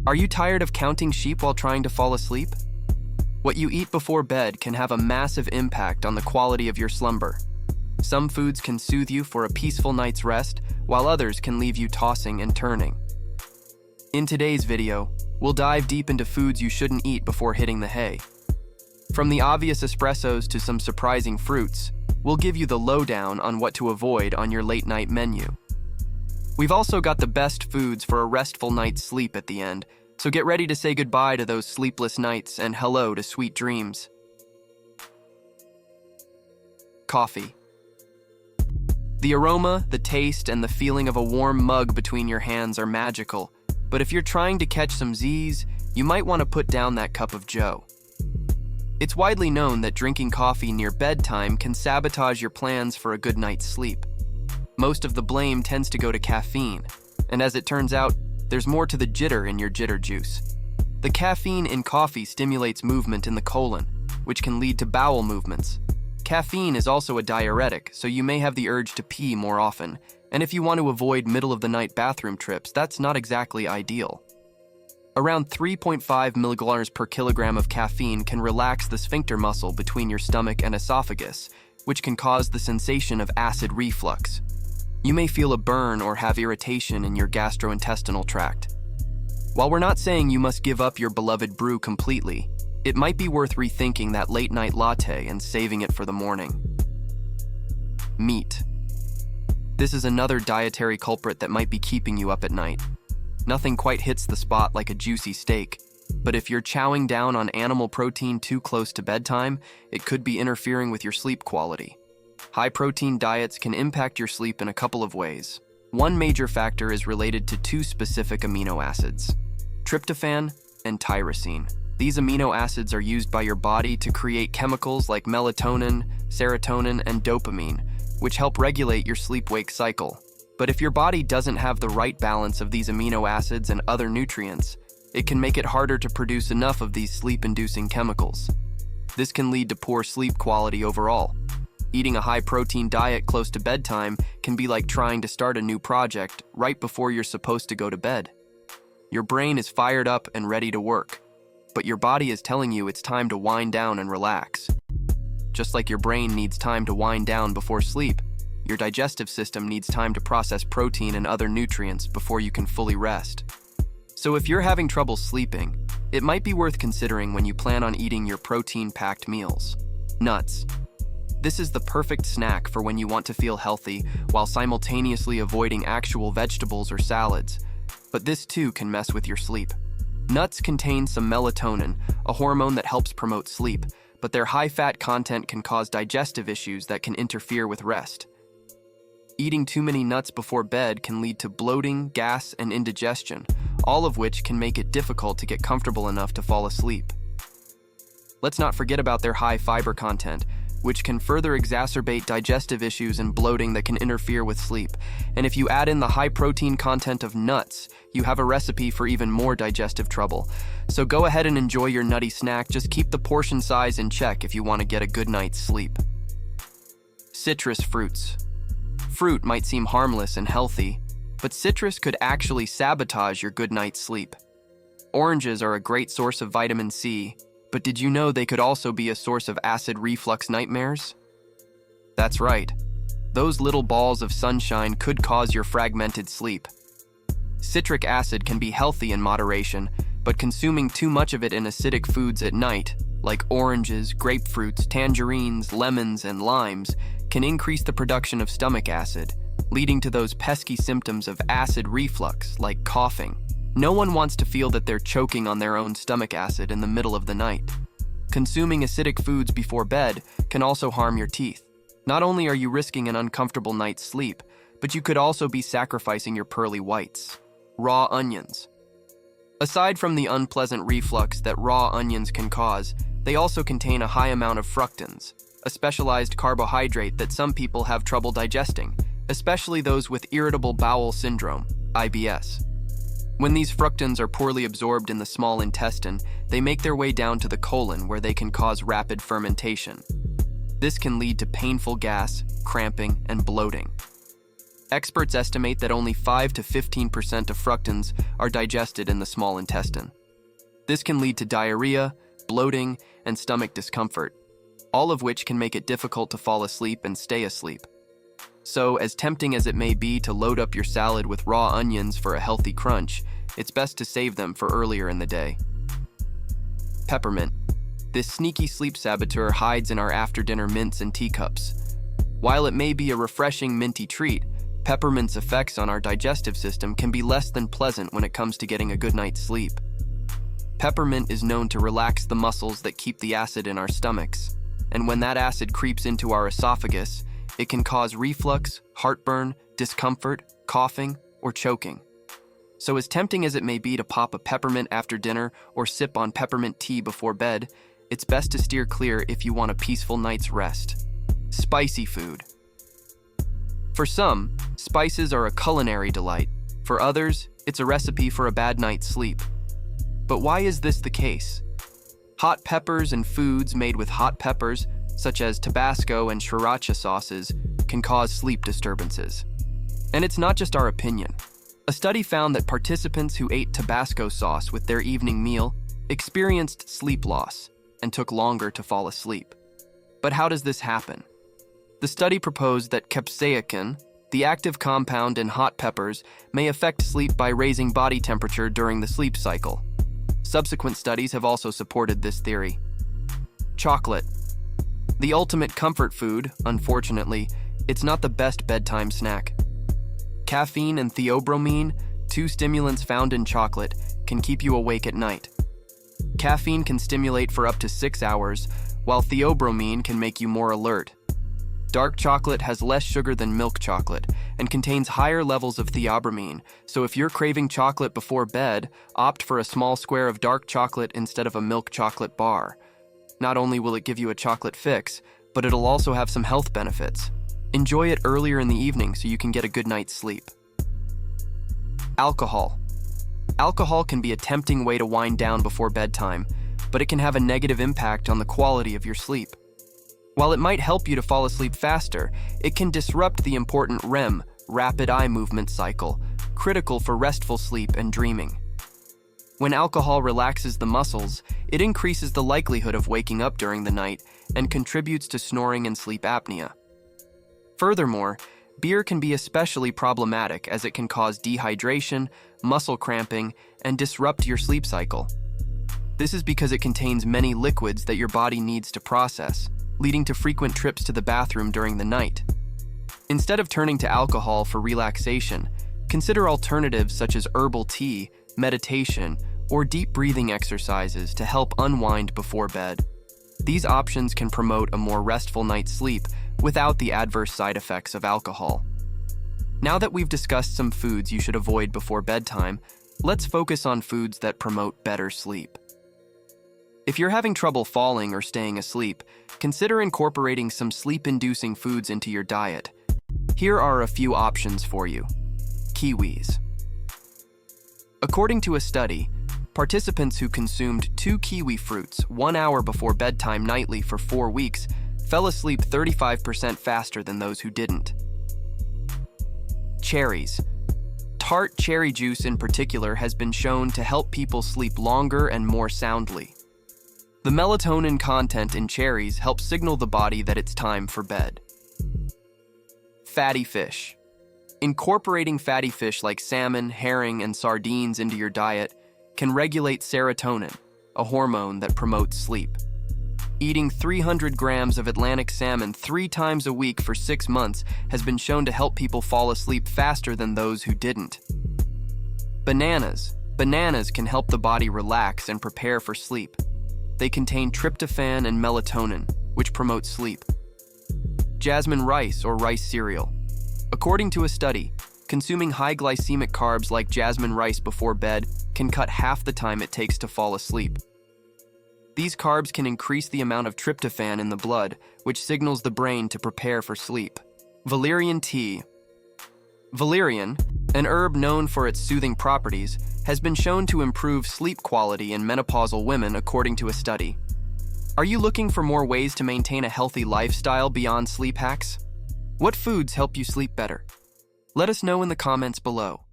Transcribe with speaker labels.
Speaker 1: Are you tired of counting sheep while trying to fall asleep? What you eat before bed can have a massive impact on the quality of your slumber. Some foods can soothe you for a peaceful night's rest, while others can leave you tossing and turning. In today's video, we'll dive deep into foods you shouldn't eat before hitting the hay. From the obvious espressos to some surprising fruits, we'll give you the lowdown on what to avoid on your late-night menu. We've also got the best foods for a restful night's sleep at the end, so get ready to say goodbye to those sleepless nights and hello to sweet dreams. Coffee. The aroma, the taste, and the feeling of a warm mug between your hands are magical, but if you're trying to catch some Z's, you might want to put down that cup of joe. It's widely known that drinking coffee near bedtime can sabotage your plans for a good night's sleep. Most of the blame tends to go to caffeine, and as it turns out, there's more to the jitter in your jitter juice. The caffeine in coffee stimulates movement in the colon, which can lead to bowel movements. Caffeine is also a diuretic, so you may have the urge to pee more often, and if you want to avoid middle-of-the-night bathroom trips, that's not exactly ideal. Around 3.5 milliliters per kilogram of caffeine can relax the sphincter muscle between your stomach and esophagus, which can cause the sensation of acid reflux. You may feel a burn or have irritation in your gastrointestinal tract. While we're not saying you must give up your beloved brew completely, it might be worth rethinking that late-night latte and saving it for the morning. Meat. This is another dietary culprit that might be keeping you up at night. Nothing quite hits the spot like a juicy steak, but if you're chowing down on animal protein too close to bedtime, it could be interfering with your sleep quality. High-protein diets can impact your sleep in a couple of ways. One major factor is related to two specific amino acids, tryptophan and tyrosine. These amino acids are used by your body to create chemicals like melatonin, serotonin, and dopamine, which help regulate your sleep-wake cycle. But if your body doesn't have the right balance of these amino acids and other nutrients, it can make it harder to produce enough of these sleep-inducing chemicals. This can lead to poor sleep quality overall. Eating a high-protein diet close to bedtime can be like trying to start a new project right before you're supposed to go to bed. Your brain is fired up and ready to work, but your body is telling you it's time to wind down and relax. Just like your brain needs time to wind down before sleep, your digestive system needs time to process protein and other nutrients before you can fully rest. So if you're having trouble sleeping, it might be worth considering when you plan on eating your protein-packed meals. Nuts. This is the perfect snack for when you want to feel healthy while simultaneously avoiding actual vegetables or salads, but this too can mess with your sleep. Nuts contain some melatonin, a hormone that helps promote sleep, but their high-fat content can cause digestive issues that can interfere with rest. Eating too many nuts before bed can lead to bloating, gas, and indigestion, all of which can make it difficult to get comfortable enough to fall asleep. Let's not forget about their high fiber content, which can further exacerbate digestive issues and bloating that can interfere with sleep. And if you add in the high protein content of nuts, you have a recipe for even more digestive trouble. So go ahead and enjoy your nutty snack, just keep the portion size in check if you want to get a good night's sleep. Citrus fruits. Fruit might seem harmless and healthy, but citrus could actually sabotage your good night's sleep. Oranges are a great source of vitamin C, but did you know they could also be a source of acid reflux nightmares? That's right. Those little balls of sunshine could cause your fragmented sleep. Citric acid can be healthy in moderation, but consuming too much of it in acidic foods at night, like oranges, grapefruits, tangerines, lemons, and limes, can increase the production of stomach acid, leading to those pesky symptoms of acid reflux, like coughing. No one wants to feel that they're choking on their own stomach acid in the middle of the night. Consuming acidic foods before bed can also harm your teeth. Not only are you risking an uncomfortable night's sleep, but you could also be sacrificing your pearly whites. Raw onions. Aside from the unpleasant reflux that raw onions can cause, they also contain a high amount of fructans, a specialized carbohydrate that some people have trouble digesting, especially those with irritable bowel syndrome, IBS. When these fructans are poorly absorbed in the small intestine, they make their way down to the colon where they can cause rapid fermentation. This can lead to painful gas, cramping, and bloating. Experts estimate that only 5 to 15% of fructans are digested in the small intestine. This can lead to diarrhea, bloating, and stomach discomfort, all of which can make it difficult to fall asleep and stay asleep. So, as tempting as it may be to load up your salad with raw onions for a healthy crunch, it's best to save them for earlier in the day. Peppermint. This sneaky sleep saboteur hides in our after-dinner mints and teacups. While it may be a refreshing minty treat, peppermint's effects on our digestive system can be less than pleasant when it comes to getting a good night's sleep. Peppermint is known to relax the muscles that keep the acid in our stomachs, and when that acid creeps into our esophagus, it can cause reflux, heartburn, discomfort, coughing, or choking. So as tempting as it may be to pop a peppermint after dinner or sip on peppermint tea before bed, it's best to steer clear if you want a peaceful night's rest. Spicy food. For some, spices are a culinary delight. For others, it's a recipe for a bad night's sleep. But why is this the case? Hot peppers and foods made with hot peppers, such as Tabasco and sriracha sauces, can cause sleep disturbances. And it's not just our opinion. A study found that participants who ate Tabasco sauce with their evening meal experienced sleep loss and took longer to fall asleep. But how does this happen? The study proposed that capsaicin, the active compound in hot peppers, may affect sleep by raising body temperature during the sleep cycle. Subsequent studies have also supported this theory. Chocolate. The ultimate comfort food, unfortunately, it's not the best bedtime snack. Caffeine and theobromine, two stimulants found in chocolate, can keep you awake at night. Caffeine can stimulate for up to 6 hours, while theobromine can make you more alert. Dark chocolate has less sugar than milk chocolate and contains higher levels of theobromine, so if you're craving chocolate before bed, opt for a small square of dark chocolate instead of a milk chocolate bar. Not only will it give you a chocolate fix, but it'll also have some health benefits. Enjoy it earlier in the evening so you can get a good night's sleep. Alcohol. Alcohol can be a tempting way to wind down before bedtime, but it can have a negative impact on the quality of your sleep. While it might help you to fall asleep faster, it can disrupt the important REM, rapid eye movement cycle, critical for restful sleep and dreaming. When alcohol relaxes the muscles, it increases the likelihood of waking up during the night and contributes to snoring and sleep apnea. Furthermore, beer can be especially problematic as it can cause dehydration, muscle cramping, and disrupt your sleep cycle. This is because it contains many liquids that your body needs to process, leading to frequent trips to the bathroom during the night. Instead of turning to alcohol for relaxation, consider alternatives such as herbal tea, meditation, or deep breathing exercises to help unwind before bed. These options can promote a more restful night's sleep without the adverse side effects of alcohol. Now that we've discussed some foods you should avoid before bedtime, let's focus on foods that promote better sleep. If you're having trouble falling or staying asleep, consider incorporating some sleep-inducing foods into your diet. Here are a few options for you. Kiwis. According to a study, participants who consumed 2 kiwi fruits 1 hour before bedtime nightly for 4 weeks fell asleep 35% faster than those who didn't. Cherries. Tart cherry juice in particular has been shown to help people sleep longer and more soundly. The melatonin content in cherries helps signal the body that it's time for bed. Fatty fish. Incorporating fatty fish like salmon, herring, and sardines into your diet can regulate serotonin, a hormone that promotes sleep. Eating 300 grams of Atlantic salmon 3 times a week for 6 months has been shown to help people fall asleep faster than those who didn't. Bananas. Bananas can help the body relax and prepare for sleep. They contain tryptophan and melatonin, which promote sleep. Jasmine rice or rice cereal. According to a study, consuming high glycemic carbs like jasmine rice before bed can cut half the time it takes to fall asleep. These carbs can increase the amount of tryptophan in the blood, which signals the brain to prepare for sleep. Valerian tea. Valerian, an herb known for its soothing properties, has been shown to improve sleep quality in menopausal women according to a study. Are you looking for more ways to maintain a healthy lifestyle beyond sleep hacks? What foods help you sleep better? Let us know in the comments below.